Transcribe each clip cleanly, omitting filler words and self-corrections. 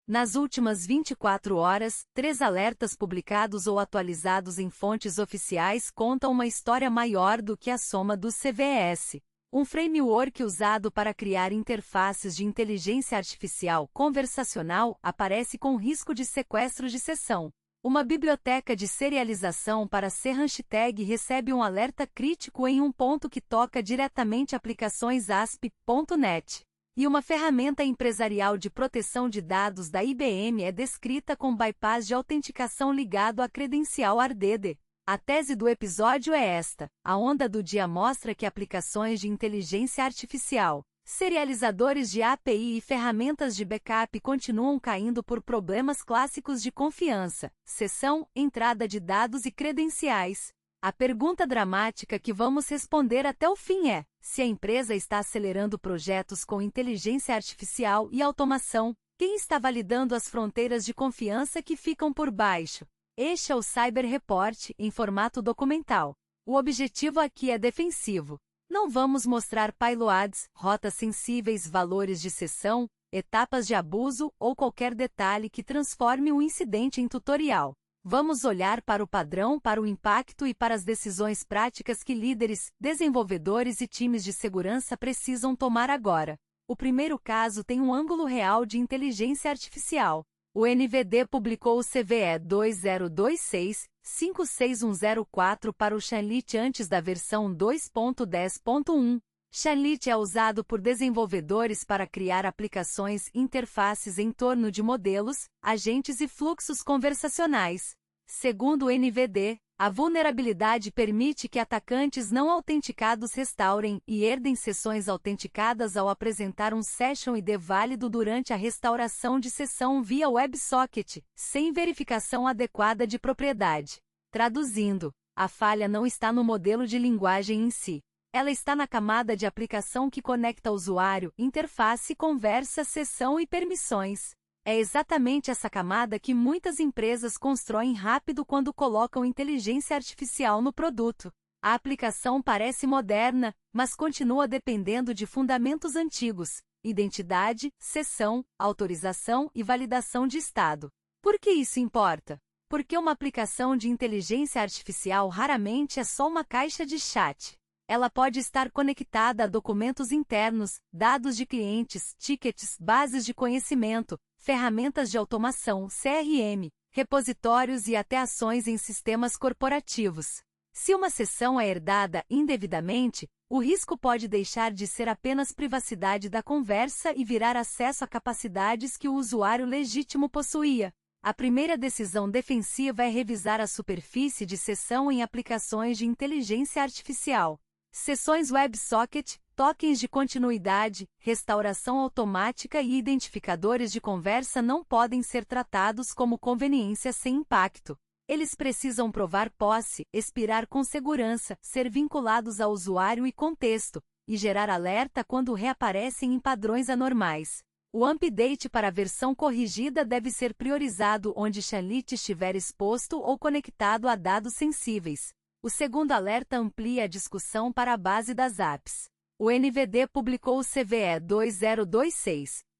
Nas últimas 24 horas, 3 alertas publicados ou atualizados em fontes oficiais contam uma história maior do que a soma dos CVS. Um framework usado para criar interfaces de inteligência artificial conversacional aparece com risco de sequestro de sessão. Uma biblioteca de serialização para ser hashtag recebe um alerta crítico em um ponto que toca diretamente aplicações ASP.NET. E uma ferramenta empresarial de proteção de dados da IBM é descrita com bypass de autenticação ligado à credencial RDD. A tese do episódio é esta: a onda do dia mostra que aplicações de inteligência artificial, serializadores de API e ferramentas de backup continuam caindo por problemas clássicos de confiança, sessão, entrada de dados e credenciais. A pergunta dramática que vamos responder até o fim é: se a empresa está acelerando projetos com inteligência artificial e automação, quem está validando as fronteiras de confiança que ficam por baixo? Este é o Cyber Report em formato documental. O objetivo aqui é defensivo. Não vamos mostrar payloads, rotas sensíveis, valores de sessão, etapas de abuso ou qualquer detalhe que transforme o incidente em tutorial. Vamos olhar para o padrão, para o impacto e para as decisões práticas que líderes, desenvolvedores e times de segurança precisam tomar agora. O primeiro caso tem um ângulo real de inteligência artificial. O NVD publicou o CVE 2026-56104 para o Chanlit antes da versão 2.10.1. Chanlit é usado por desenvolvedores para criar aplicações interfaces em torno de modelos, agentes e fluxos conversacionais. Segundo o NVD, a vulnerabilidade permite que atacantes não autenticados restaurem e herdem sessões autenticadas ao apresentar um Session ID válido durante a restauração de sessão via WebSocket, sem verificação adequada de propriedade. Traduzindo, a falha não está no modelo de linguagem em si. Ela está na camada de aplicação que conecta usuário, interface, conversa, sessão e permissões. É exatamente essa camada que muitas empresas constroem rápido quando colocam inteligência artificial no produto. A aplicação parece moderna, mas continua dependendo de fundamentos antigos: identidade, sessão, autorização e validação de estado. Por que isso importa? Porque uma aplicação de inteligência artificial raramente é só uma caixa de chat. Ela pode estar conectada a documentos internos, dados de clientes, tickets, bases de conhecimento, ferramentas de automação, CRM, repositórios e até ações em sistemas corporativos. Se uma sessão é herdada indevidamente, o risco pode deixar de ser apenas privacidade da conversa e virar acesso a capacidades que o usuário legítimo possuía. A primeira decisão defensiva é revisar a superfície de sessão em aplicações de inteligência artificial. Sessões WebSocket, tokens de continuidade, restauração automática e identificadores de conversa não podem ser tratados como conveniência sem impacto. Eles precisam provar posse, expirar com segurança, ser vinculados ao usuário e contexto, e gerar alerta quando reaparecem em padrões anormais. O update para a versão corrigida deve ser priorizado onde Chanlit estiver exposto ou conectado a dados sensíveis. O segundo alerta amplia a discussão para a base das apps. O NVD publicou o CVE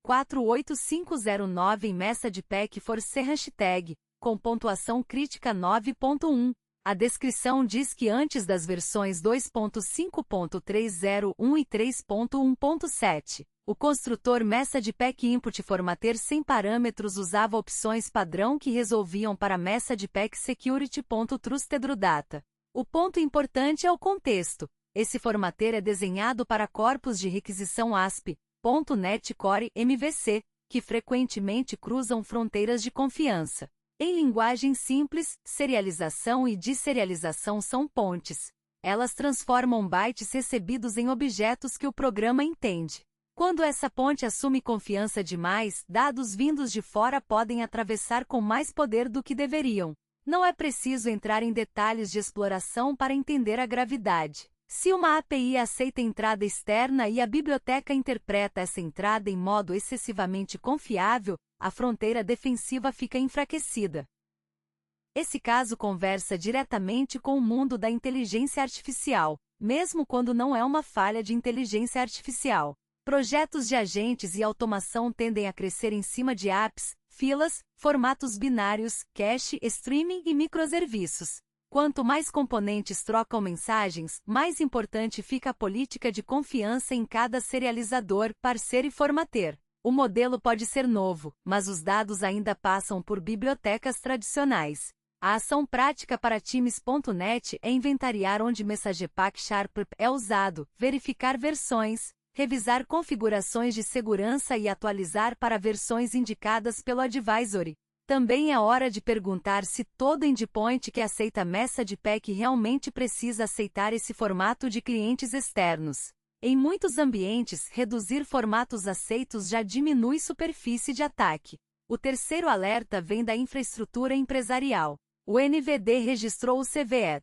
2026-48509 em MessagePack for C#, com pontuação crítica 9.1. A descrição diz que antes das versões 2.5.301 e 3.1.7, o construtor MessagePack Input Formatter sem parâmetros usava opções padrão que resolviam para MessagePack Security.TrustedData. O ponto importante é o contexto. Esse formatter é desenhado para corpos de requisição ASP.NET Core MVC, que frequentemente cruzam fronteiras de confiança. Em linguagem simples, serialização e desserialização são pontes. Elas transformam bytes recebidos em objetos que o programa entende. Quando essa ponte assume confiança demais, dados vindos de fora podem atravessar com mais poder do que deveriam. Não é preciso entrar em detalhes de exploração para entender a gravidade. Se uma API aceita entrada externa e a biblioteca interpreta essa entrada em modo excessivamente confiável, a fronteira defensiva fica enfraquecida. Esse caso conversa diretamente com o mundo da inteligência artificial, mesmo quando não é uma falha de inteligência artificial. Projetos de agentes e automação tendem a crescer em cima de apps, filas, formatos binários, cache, streaming e microserviços. Quanto mais componentes trocam mensagens, mais importante fica a política de confiança em cada serializador, parceiro e formateiro. O modelo pode ser novo, mas os dados ainda passam por bibliotecas tradicionais. A ação prática para times.net é inventariar onde MessagePack Sharp é usado, verificar versões, revisar configurações de segurança e atualizar para versões indicadas pelo advisory. Também é hora de perguntar se todo endpoint que aceita MessagePack realmente precisa aceitar esse formato de clientes externos. Em muitos ambientes, reduzir formatos aceitos já diminui superfície de ataque. O terceiro alerta vem da infraestrutura empresarial. O NVD registrou o CVE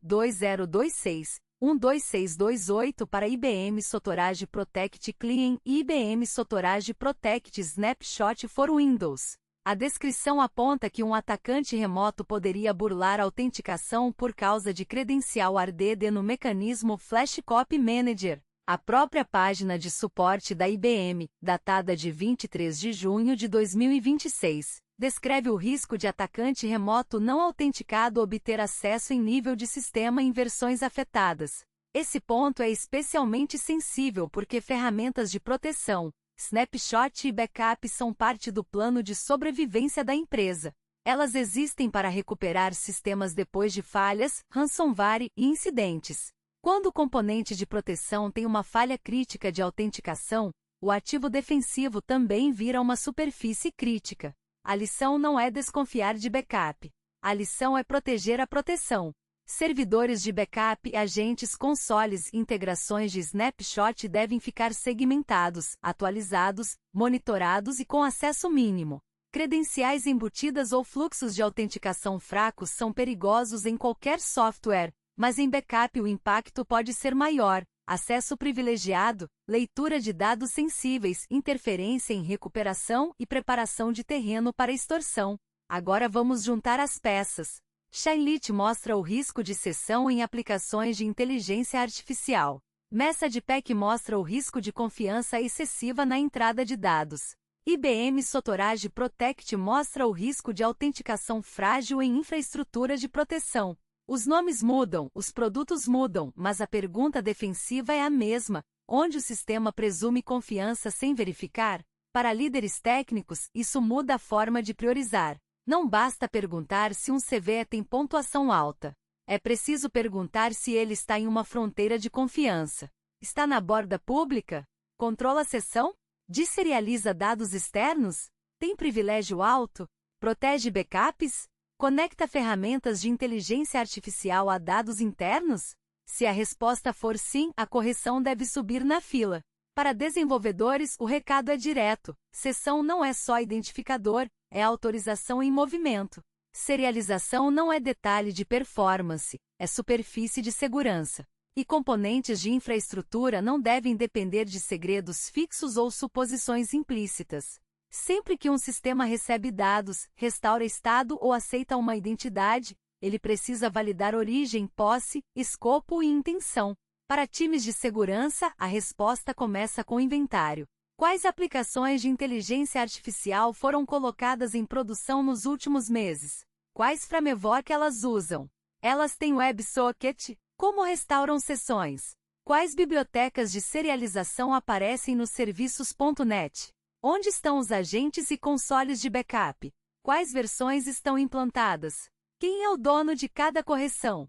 2026-12628 para IBM Sotorage Protect Clean e IBM Sotorage Protect Snapshot for Windows. A descrição aponta que um atacante remoto poderia burlar a autenticação por causa de credencial RDD no mecanismo Flash Copy Manager. A própria página de suporte da IBM, datada de 23 de junho de 2026, descreve o risco de atacante remoto não autenticado obter acesso em nível de sistema em versões afetadas. Esse ponto é especialmente sensível porque ferramentas de proteção, snapshot e backup são parte do plano de sobrevivência da empresa. Elas existem para recuperar sistemas depois de falhas, ransomware e incidentes. Quando o componente de proteção tem uma falha crítica de autenticação, o ativo defensivo também vira uma superfície crítica. A lição não é desconfiar de backup. A lição é proteger a proteção. Servidores de backup, agentes, consoles e integrações de snapshot devem ficar segmentados, atualizados, monitorados e com acesso mínimo. Credenciais embutidas ou fluxos de autenticação fracos são perigosos em qualquer software, mas em backup o impacto pode ser maior. Acesso privilegiado, leitura de dados sensíveis, interferência em recuperação e preparação de terreno para extorsão. Agora vamos juntar as peças. Shine-Lit mostra o risco de cessão em aplicações de inteligência artificial. MessagePack mostra o risco de confiança excessiva na entrada de dados. IBM Sotorage Protect mostra o risco de autenticação frágil em infraestrutura de proteção. Os nomes mudam, os produtos mudam, mas a pergunta defensiva é a mesma: onde o sistema presume confiança sem verificar? Para líderes técnicos, isso muda a forma de priorizar. Não basta perguntar se um CVE tem pontuação alta. É preciso perguntar se ele está em uma fronteira de confiança. Está na borda pública? Controla a sessão? Deserializa dados externos? Tem privilégio alto? Protege backups? Conecta ferramentas de inteligência artificial a dados internos? Se a resposta for sim, a correção deve subir na fila. Para desenvolvedores, o recado é direto. Sessão não é só identificador, é autorização em movimento. Serialização não é detalhe de performance, é superfície de segurança. E componentes de infraestrutura não devem depender de segredos fixos ou suposições implícitas. Sempre que um sistema recebe dados, restaura estado ou aceita uma identidade, ele precisa validar origem, posse, escopo e intenção. Para times de segurança, a resposta começa com inventário. Quais aplicações de inteligência artificial foram colocadas em produção nos últimos meses? Quais framework elas usam? Elas têm WebSocket? Como restauram sessões? Quais bibliotecas de serialização aparecem nos serviços.net? Onde estão os agentes e consoles de backup? Quais versões estão implantadas? Quem é o dono de cada correção?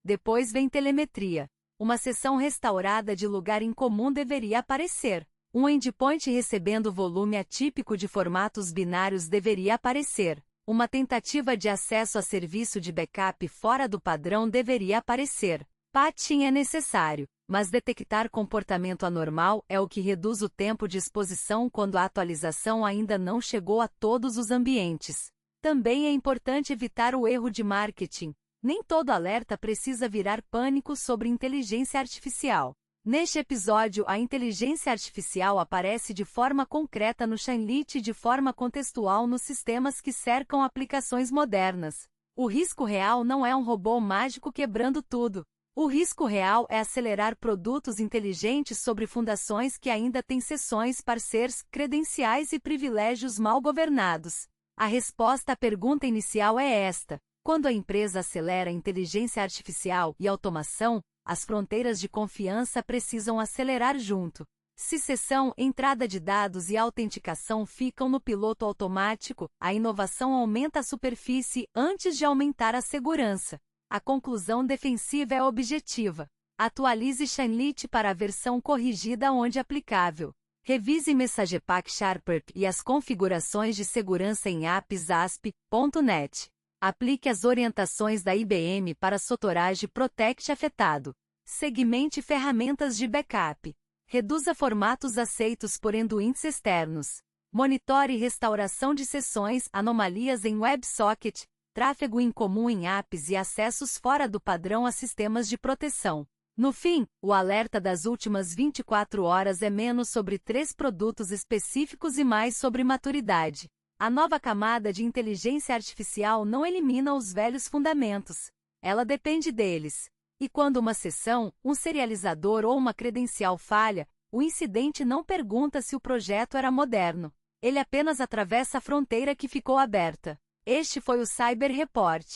Depois vem telemetria. Uma seção restaurada de lugar incomum deveria aparecer. Um endpoint recebendo volume atípico de formatos binários deveria aparecer. Uma tentativa de acesso a serviço de backup fora do padrão deveria aparecer. Patching é necessário, mas detectar comportamento anormal é o que reduz o tempo de exposição quando a atualização ainda não chegou a todos os ambientes. Também é importante evitar o erro de marketing. Nem todo alerta precisa virar pânico sobre inteligência artificial. Neste episódio, a inteligência artificial aparece de forma concreta no Shine-Lit e de forma contextual nos sistemas que cercam aplicações modernas. O risco real não é um robô mágico quebrando tudo. O risco real é acelerar produtos inteligentes sobre fundações que ainda têm seções, parceiros, credenciais e privilégios mal governados. A resposta à pergunta inicial é esta: quando a empresa acelera a inteligência artificial e automação, as fronteiras de confiança precisam acelerar junto. Se seção, entrada de dados e autenticação ficam no piloto automático, a inovação aumenta a superfície antes de aumentar a segurança. A conclusão defensiva é objetiva. Atualize Chainlit para a versão corrigida onde aplicável. Revise Messagepack Sharper e as configurações de segurança em apps.asp.net. Aplique as orientações da IBM para Sotorage Protect afetado. Segmente ferramentas de backup. Reduza formatos aceitos por endpoints externos. Monitore restauração de sessões, anomalias em WebSocket, tráfego incomum em apps e acessos fora do padrão a sistemas de proteção. No fim, o alerta das últimas 24 horas é menos sobre 3 produtos específicos e mais sobre maturidade. A nova camada de inteligência artificial não elimina os velhos fundamentos. Ela depende deles. E quando uma sessão, um serializador ou uma credencial falha, o incidente não pergunta se o projeto era moderno. Ele apenas atravessa a fronteira que ficou aberta. Este foi o Cyber Report.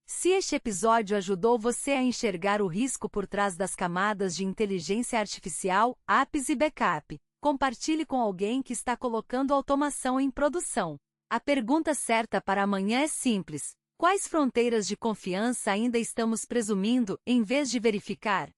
Se este episódio ajudou você a enxergar o risco por trás das camadas de inteligência artificial, apps e backup, compartilhe com alguém que está colocando automação em produção. A pergunta certa para amanhã é simples: quais fronteiras de confiança ainda estamos presumindo, em vez de verificar?